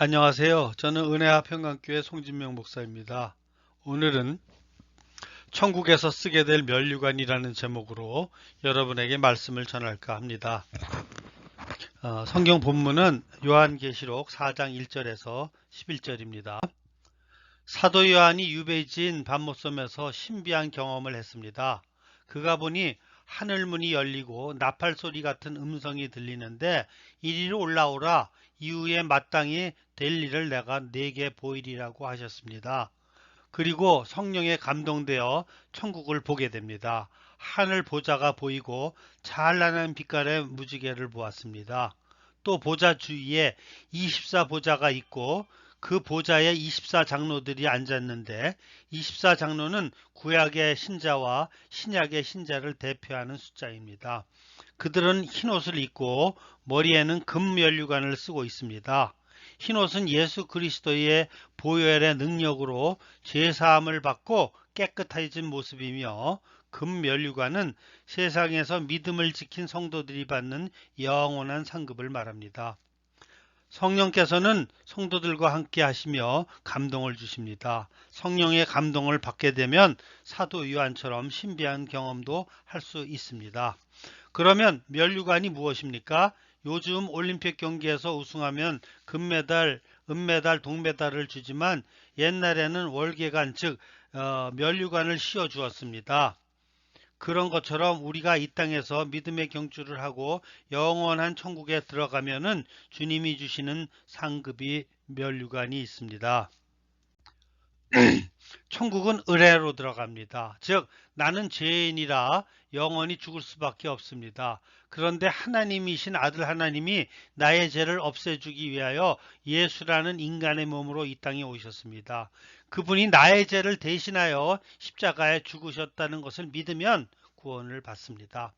안녕하세요. 저는 은혜와 평강교회 송진명 목사입니다. 오늘은 천국에서 쓰게 될 면류관이라는 제목으로 여러분에게 말씀을 전할까 합니다. 성경 본문은 요한계시록 4장 1절에서 11절입니다. 사도 요한이 유배지인 밤모섬에서 신비한 경험을 했습니다. 그가 보니 하늘문이 열리고 나팔 소리 같은 음성이 들리는데 이리로 올라오라, 이후에 마땅히 될 일을 내가 네게 보이리라고 하셨습니다. 그리고 성령에 감동되어 천국을 보게 됩니다. 하늘 보좌가 보이고 찬란한 빛깔의 무지개를 보았습니다. 또 보좌 주위에 24보좌가 있고 그 보좌에 24장로들이 앉았는데 24장로는 구약의 신자와 신약의 신자를 대표하는 숫자입니다. 그들은 흰옷을 입고 머리에는 금면류관을 쓰고 있습니다. 흰옷은 예수 그리스도의 보혈의 능력으로 죄사함을 받고 깨끗해진 모습이며, 금면류관은 세상에서 믿음을 지킨 성도들이 받는 영원한 상급을 말합니다. 성령께서는 성도들과 함께 하시며 감동을 주십니다. 성령의 감동을 받게 되면 사도 요한처럼 신비한 경험도 할 수 있습니다. 그러면 면류관이 무엇입니까? 요즘 올림픽 경기에서 우승하면 금메달, 은메달, 동메달을 주지만 옛날에는 월계관, 즉 면류관을 씌워 주었습니다. 그런 것처럼 우리가 이 땅에서 믿음의 경주를 하고 영원한 천국에 들어가면은 주님이 주시는 상급이 면류관이 있습니다. 천국은 은혜로 들어갑니다. 즉, 나는 죄인이라 영원히 죽을 수밖에 없습니다. 그런데 하나님이신 아들 하나님이 나의 죄를 없애주기 위하여 예수라는 인간의 몸으로 이 땅에 오셨습니다. 그분이 나의 죄를 대신하여 십자가에 죽으셨다는 것을 믿으면 구원을 받습니다.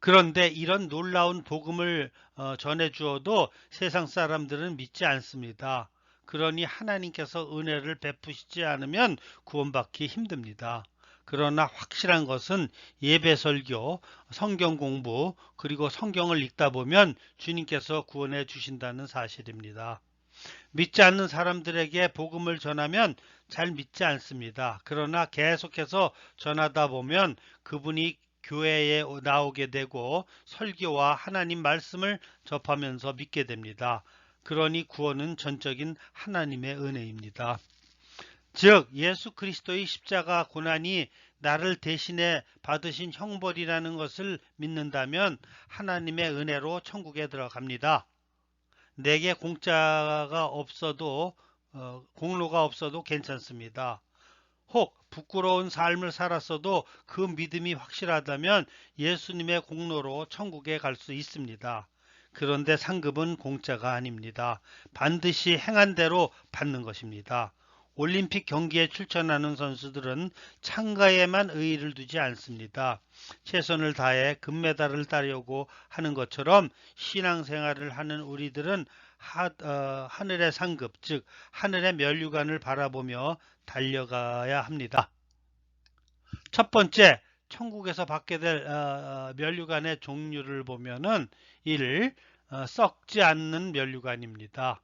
그런데 이런 놀라운 복음을 전해 주어도 세상 사람들은 믿지 않습니다. 그러니 하나님께서 은혜를 베푸시지 않으면 구원받기 힘듭니다. 그러나 확실한 것은 예배 설교, 성경 공부, 그리고 성경을 읽다 보면 주님께서 구원해 주신다는 사실입니다. 믿지 않는 사람들에게 복음을 전하면 잘 믿지 않습니다. 그러나 계속해서 전하다 보면 그분이 교회에 나오게 되고 설교와 하나님 말씀을 접하면서 믿게 됩니다. 그러니 구원은 전적인 하나님의 은혜입니다. 즉 예수 그리스도의 십자가 고난이 나를 대신해 받으신 형벌이라는 것을 믿는다면 하나님의 은혜로 천국에 들어갑니다. 내게 공짜가 없어도 공로가 없어도 괜찮습니다. 혹 부끄러운 삶을 살았어도 그 믿음이 확실하다면 예수님의 공로로 천국에 갈 수 있습니다. 그런데 상급은 공짜가 아닙니다. 반드시 행한 대로 받는 것입니다. 올림픽 경기에 출전하는 선수들은 참가에만 의의를 두지 않습니다. 최선을 다해 금메달을 따려고 하는 것처럼 신앙생활을 하는 우리들은 하늘의 상급, 즉 하늘의 면류관을 바라보며 달려가야 합니다. 첫 번째, 천국에서 받게 될 면류관의 종류를 보면은 1. 썩지 않는 면류관입니다.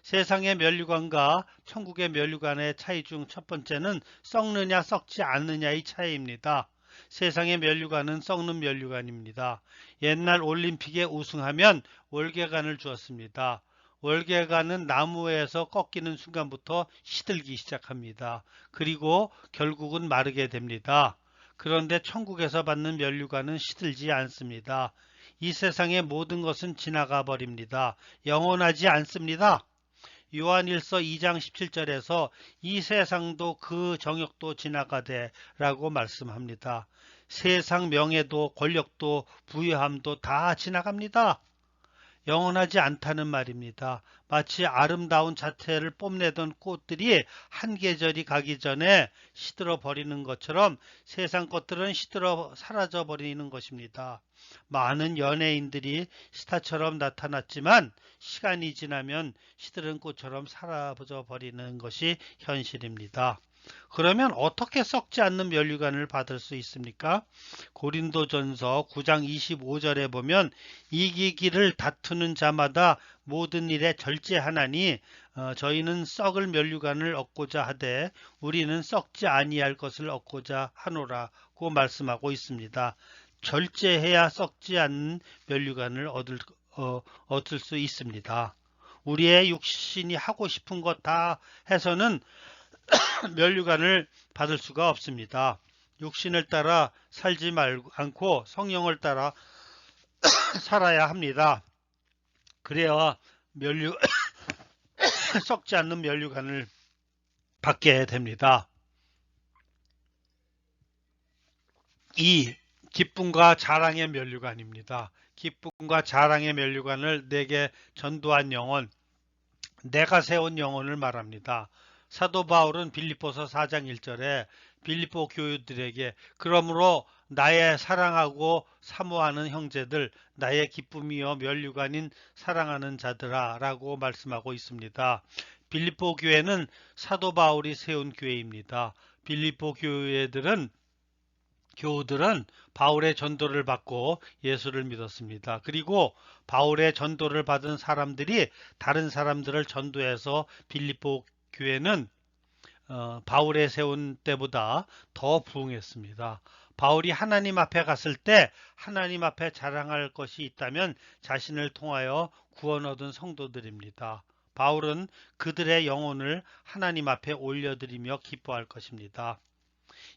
세상의 면류관과 천국의 면류관의 차이 중 첫 번째는 썩느냐 썩지 않느냐의 차이입니다. 세상의 면류관은 썩는 면류관입니다. 옛날 올림픽에 우승하면 월계관을 주었습니다. 월계관은 나무에서 꺾이는 순간부터 시들기 시작합니다. 그리고 결국은 마르게 됩니다. 그런데 천국에서 받는 면류관은 시들지 않습니다. 이 세상의 모든 것은 지나가 버립니다. 영원하지 않습니다. 요한일서 2장 17절에서 이 세상도 그 정욕도 지나가되 라고 말씀합니다. 세상 명예도 권력도 부유함도 다 지나갑니다. 영원하지 않다는 말입니다. 마치 아름다운 자태를 뽐내던 꽃들이 한 계절이 가기 전에 시들어 버리는 것처럼 세상 것들은 시들어 사라져 버리는 것입니다. 많은 연예인들이 스타처럼 나타났지만 시간이 지나면 시들은 꽃처럼 사라져 버리는 것이 현실입니다. 그러면 어떻게 썩지 않는 면류관을 받을 수 있습니까? 고린도전서 9장 25절에 보면 이기기를 다투는 자마다 모든 일에 절제하나니 저희는 썩을 면류관을 얻고자 하되 우리는 썩지 아니할 것을 얻고자 하노라고 말씀하고 있습니다. 절제해야 썩지 않는 면류관을 얻을 수 있습니다. 우리의 육신이 하고 싶은 것 다 해서는 면류관을 받을 수가 없습니다. 육신을 따라 살지 않고 성령을 따라 살아야 합니다. 그래야 썩지 않는 면류관을 받게 됩니다. 2. 기쁨과 자랑의 면류관입니다. 기쁨과 자랑의 면류관을 내게 전도한 영혼, 내가 세운 영혼을 말합니다. 사도 바울은 빌립보서 4장 1절에 빌립보 교우들에게 그러므로 나의 사랑하고 사모하는 형제들, 나의 기쁨이여 면류관인 사랑하는 자들아 라고 말씀하고 있습니다. 빌립보 교회는 사도 바울이 세운 교회입니다. 빌립보 교우들은 바울의 전도를 받고 예수를 믿었습니다. 그리고 바울의 전도를 받은 사람들이 다른 사람들을 전도해서 빌립보 교회는 바울의 세운 때보다 더 부흥했습니다. 바울이 하나님 앞에 갔을 때 하나님 앞에 자랑할 것이 있다면 자신을 통하여 구원 얻은 성도들입니다. 바울은 그들의 영혼을 하나님 앞에 올려드리며 기뻐할 것입니다.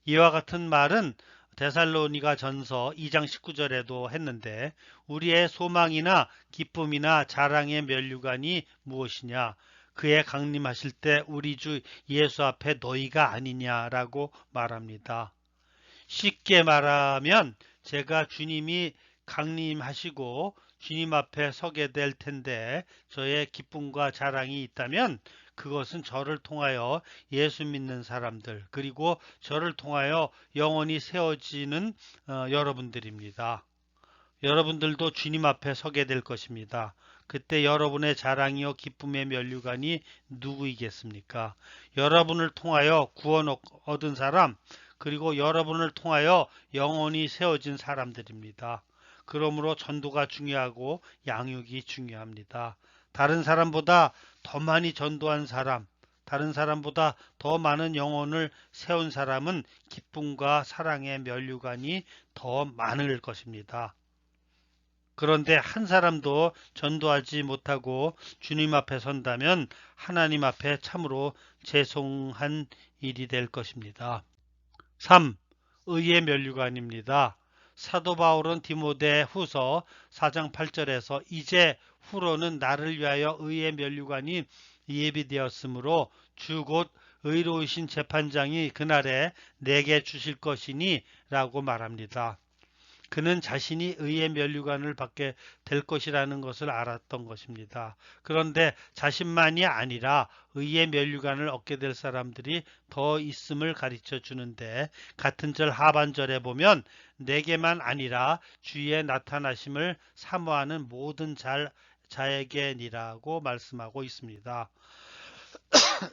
이와 같은 말은 데살로니가 전서 2장 19절에도 했는데 우리의 소망이나 기쁨이나 자랑의 면류관이 무엇이냐? 그의 강림하실 때 우리 주 예수 앞에 너희가 아니냐라고 말합니다. 쉽게 말하면 제가 주님이 강림하시고 주님 앞에 서게 될 텐데 저의 기쁨과 자랑이 있다면 그것은 저를 통하여 예수 믿는 사람들 그리고 저를 통하여 영원히 세워지는 여러분들입니다. 여러분들도 주님 앞에 서게 될 것입니다. 그때 여러분의 자랑이요 기쁨의 면류관이 누구이겠습니까? 여러분을 통하여 구원 얻은 사람 그리고 여러분을 통하여 영원히 세워진 사람들입니다. 그러므로 전도가 중요하고 양육이 중요합니다. 다른 사람보다 더 많이 전도한 사람, 다른 사람보다 더 많은 영혼을 세운 사람은 기쁨과 사랑의 면류관이 더 많을 것입니다. 그런데 한 사람도 전도하지 못하고 주님 앞에 선다면 하나님 앞에 참으로 죄송한 일이 될 것입니다. 3. 의의 면류관입니다. 사도 바울은 디모데 후서 4장 8절에서 이제 후로는 나를 위하여 의의 면류관이 예비되었으므로 주 곧 의로우신 재판장이 그날에 내게 주실 것이니 라고 말합니다. 그는 자신이 의의 면류관을 받게 될 것이라는 것을 알았던 것입니다. 그런데 자신만이 아니라 의의 면류관을 얻게 될 사람들이 더 있음을 가르쳐 주는데 같은 절 하반절에 보면 내게만 아니라 주의 나타나심을 사모하는 모든 자에게니라고 말씀하고 있습니다.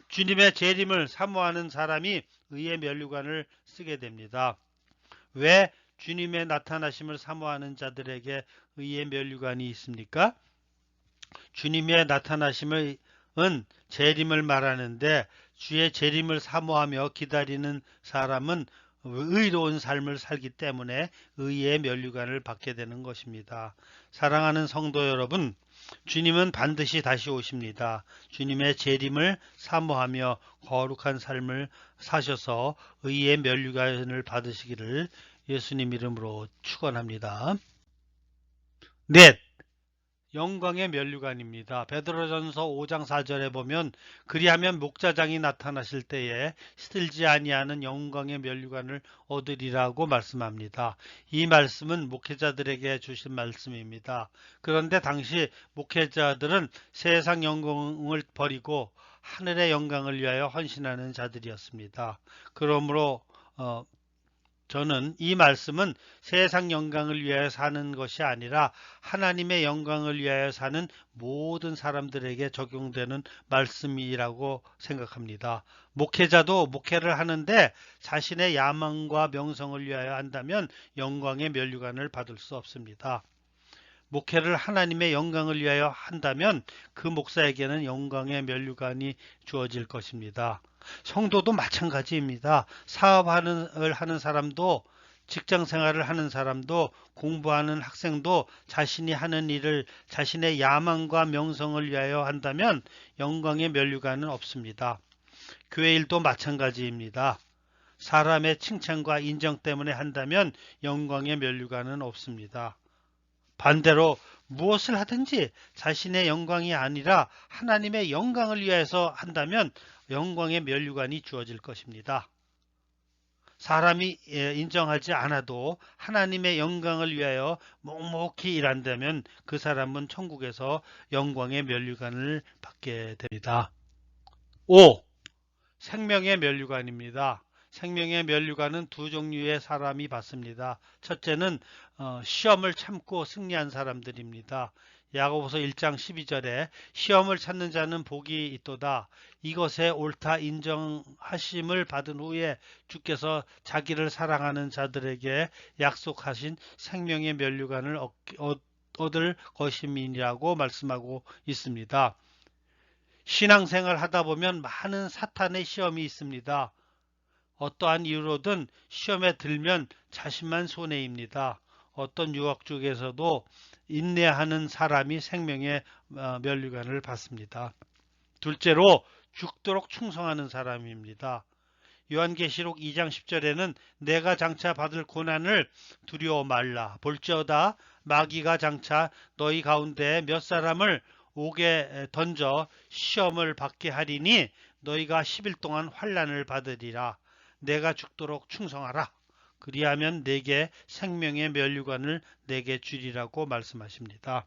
주님의 재림을 사모하는 사람이 의의 면류관을 쓰게 됩니다. 왜 주님의 나타나심을 사모하는 자들에게 의의 면류관이 있습니까? 주님의 나타나심은 재림을 말하는데 주의 재림을 사모하며 기다리는 사람은 의로운 삶을 살기 때문에 의의 면류관을 받게 되는 것입니다. 사랑하는 성도 여러분, 주님은 반드시 다시 오십니다. 주님의 재림을 사모하며 거룩한 삶을 사셔서 의의 면류관을 받으시기를 예수님 이름으로 축원합니다. 넷. 영광의 면류관입니다. 베드로전서 5장 4절에 보면 그리하면 목자장이 나타나실 때에 시들지 아니하는 영광의 면류관을 얻으리라고 말씀합니다. 이 말씀은 목회자들에게 주신 말씀입니다. 그런데 당시 목회자들은 세상 영광을 버리고 하늘의 영광을 위하여 헌신하는 자들이었습니다. 그러므로 저는 이 말씀은 세상 영광을 위하여 사는 것이 아니라 하나님의 영광을 위하여 사는 모든 사람들에게 적용되는 말씀이라고 생각합니다. 목회자도 목회를 하는데 자신의 야망과 명성을 위하여 한다면 영광의 면류관을 받을 수 없습니다. 목회를 하나님의 영광을 위하여 한다면 그 목사에게는 영광의 면류관이 주어질 것입니다. 성도도 마찬가지입니다. 사업을 하는 사람도 직장 생활을 하는 사람도 공부하는 학생도 자신이 하는 일을 자신의 야망과 명성을 위하여 한다면 영광의 면류관은 없습니다. 교회 일도 마찬가지입니다. 사람의 칭찬과 인정 때문에 한다면 영광의 면류관은 없습니다. 반대로 무엇을 하든지 자신의 영광이 아니라 하나님의 영광을 위해서 한다면 영광의 면류관이 주어질 것입니다. 사람이 인정하지 않아도 하나님의 영광을 위하여 묵묵히 일한다면 그 사람은 천국에서 영광의 면류관을 받게 됩니다. 5. 생명의 면류관입니다. 생명의 면류관은 두 종류의 사람이 받습니다. 첫째는 시험을 참고 승리한 사람들입니다. 야고보서 1장 12절에 시험을 찾는 자는 복이 있도다. 이것에 옳다 인정하심을 받은 후에 주께서 자기를 사랑하는 자들에게 약속하신 생명의 면류관을 얻을 것임이라고 말씀하고 있습니다. 신앙생활 하다 보면 많은 사탄의 시험이 있습니다. 어떠한 이유로든 시험에 들면 자신만 손해입니다. 어떤 유혹 중에서도 인내하는 사람이 생명의 면류관을 받습니다. 둘째로 죽도록 충성하는 사람입니다. 요한계시록 2장 10절에는 내가 장차 받을 고난을 두려워 말라. 볼지어다 마귀가 장차 너희 가운데 몇 사람을 옥에 던져 시험을 받게 하리니 너희가 10일 동안 환난을 받으리라. 내가 죽도록 충성하라. 그리하면 내게 생명의 면류관을 내게 주리라고 말씀하십니다.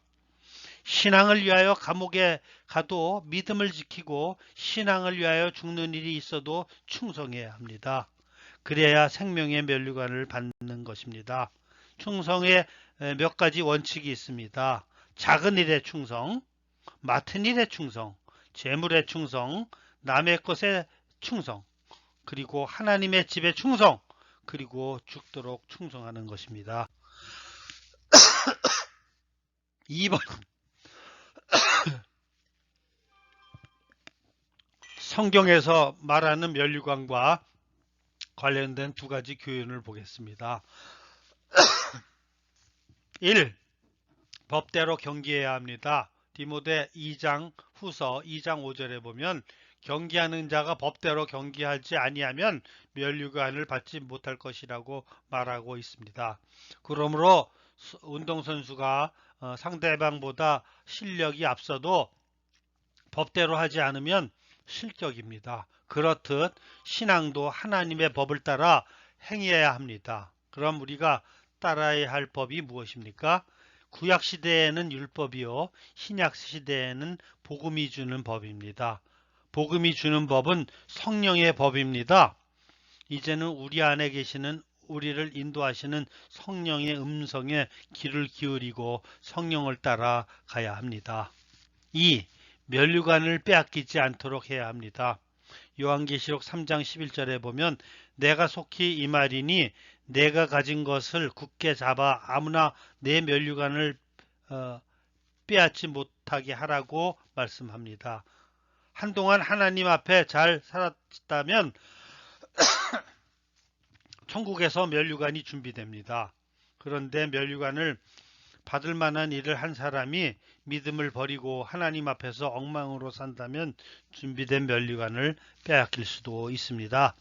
신앙을 위하여 감옥에 가도 믿음을 지키고 신앙을 위하여 죽는 일이 있어도 충성해야 합니다. 그래야 생명의 면류관을 받는 것입니다. 충성에 몇 가지 원칙이 있습니다. 작은 일에 충성, 맡은 일에 충성, 재물에 충성, 남의 것에 충성, 그리고 하나님의 집에 충성, 그리고 죽도록 충성하는 것입니다. 2번 성경에서 말하는 면류관과 관련된 두 가지 교훈을 보겠습니다. 1. 법대로 경기해야 합니다. 디모데 2장 후서 2장 5절에 보면 경기하는 자가 법대로 경기하지 아니하면 면류관을 받지 못할 것이라고 말하고 있습니다. 그러므로 운동선수가 상대방보다 실력이 앞서도 법대로 하지 않으면 실격입니다. 그렇듯 신앙도 하나님의 법을 따라 행해야 합니다. 그럼 우리가 따라야 할 법이 무엇입니까? 구약시대에는 율법이요 신약시대에는 복음이 주는 법입니다. 복음이 주는 법은 성령의 법입니다. 이제는 우리 안에 계시는 우리를 인도하시는 성령의 음성에 귀를 기울이고 성령을 따라 가야 합니다. 2. 면류관을 빼앗기지 않도록 해야 합니다. 요한계시록 3장 11절에 보면 내가 속히 이 말이니 내가 가진 것을 굳게 잡아 아무나 내 면류관을 빼앗지 못하게 하라고 말씀합니다. 한동안 하나님 앞에 잘 살았다면 천국에서 면류관이 준비됩니다. 그런데 면류관을 받을 만한 일을 한 사람이 믿음을 버리고 하나님 앞에서 엉망으로 산다면 준비된 면류관을 빼앗길 수도 있습니다.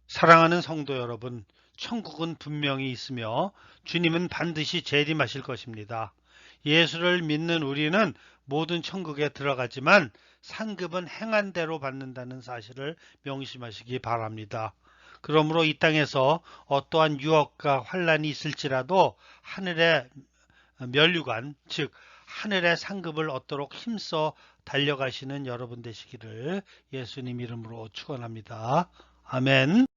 사랑하는 성도 여러분, 천국은 분명히 있으며 주님은 반드시 재림하실 것입니다. 예수를 믿는 우리는 모든 천국에 들어가지만 상급은 행한 대로 받는다는 사실을 명심하시기 바랍니다. 그러므로 이 땅에서 어떠한 유혹과 환난이 있을지라도 하늘의 면류관, 즉 하늘의 상급을 얻도록 힘써 달려가시는 여러분 되시기를 예수님 이름으로 축원합니다. 아멘.